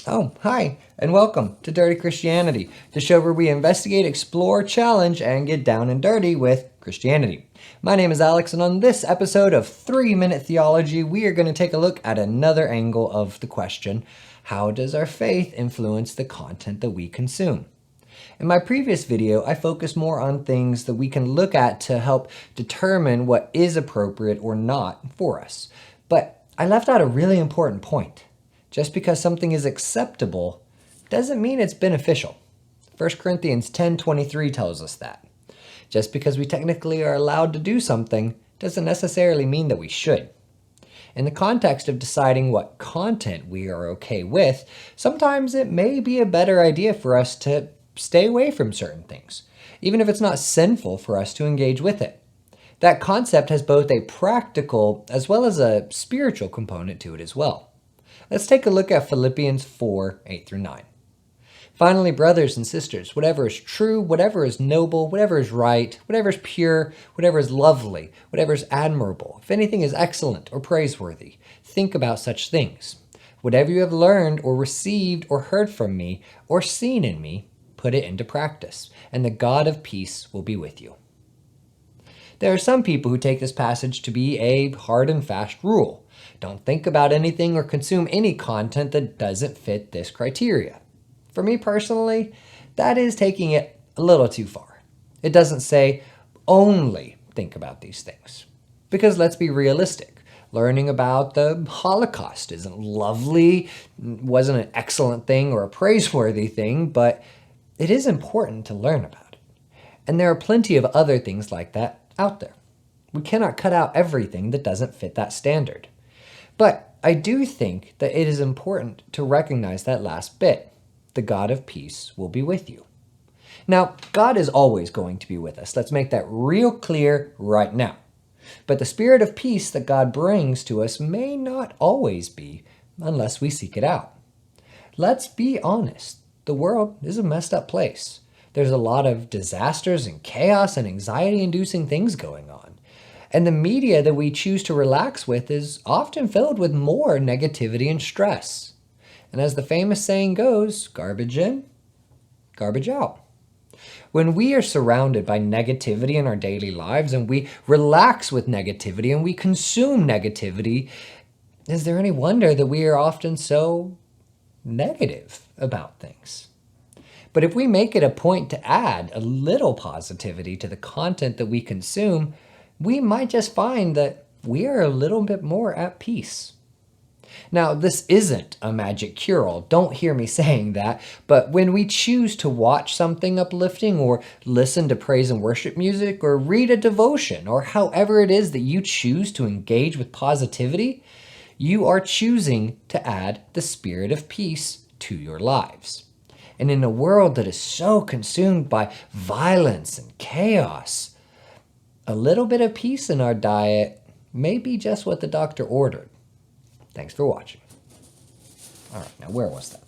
Oh, hi, and welcome to Dirty Christianity, the show where we investigate, explore, challenge, and get down and dirty with Christianity. My name is Alex, and on this episode of 3-Minute Theology, we are going to take a look at another angle of the question, how does our faith influence the content that we consume? In my previous video, I focused more on things that we can look at to help determine what is appropriate or not for us. But I left out a really important point. Just because something is acceptable doesn't mean it's beneficial. 1 Corinthians 10:23 tells us that. Just because we technically are allowed to do something doesn't necessarily mean that we should. In the context of deciding what content we are okay with, sometimes it may be a better idea for us to stay away from certain things, even if it's not sinful for us to engage with it. That concept has both a practical as well as a spiritual component to it as well. Let's take a look at Philippians 4:8-9. Finally, brothers and sisters, whatever is true, whatever is noble, whatever is right, whatever is pure, whatever is lovely, whatever is admirable, if anything is excellent or praiseworthy, think about such things. Whatever you have learned or received or heard from me or seen in me, put it into practice, and the God of peace will be with you. There are some people who take this passage to be a hard and fast rule. Don't think about anything or consume any content that doesn't fit this criteria. For me personally, that is taking it a little too far. It doesn't say only think about these things. Because let's be realistic. Learning about the Holocaust isn't lovely, wasn't an excellent thing or a praiseworthy thing, but it is important to learn about it. And there are plenty of other things like that out there. We cannot cut out everything that doesn't fit that standard. But I do think that it is important to recognize that last bit. The God of peace will be with you. Now, God is always going to be with us. Let's make that real clear right now. But the spirit of peace that God brings to us may not always be unless we seek it out. Let's be honest. The world is a messed up place. There's a lot of disasters and chaos and anxiety-inducing things going on. And the media that we choose to relax with is often filled with more negativity and stress. And as the famous saying goes, garbage in, garbage out. When we are surrounded by negativity in our daily lives and we relax with negativity and we consume negativity, is there any wonder that we are often so negative about things? But if we make it a point to add a little positivity to the content that we consume, we might just find that we are a little bit more at peace. Now, this isn't a magic cure-all. Don't hear me saying that. But when we choose to watch something uplifting or listen to praise and worship music or read a devotion or however it is that you choose to engage with positivity, you are choosing to add the spirit of peace to your lives. And in a world that is so consumed by violence and chaos, a little bit of peace in our diet may be just what the doctor ordered. Thanks for watching. All right, now where was that?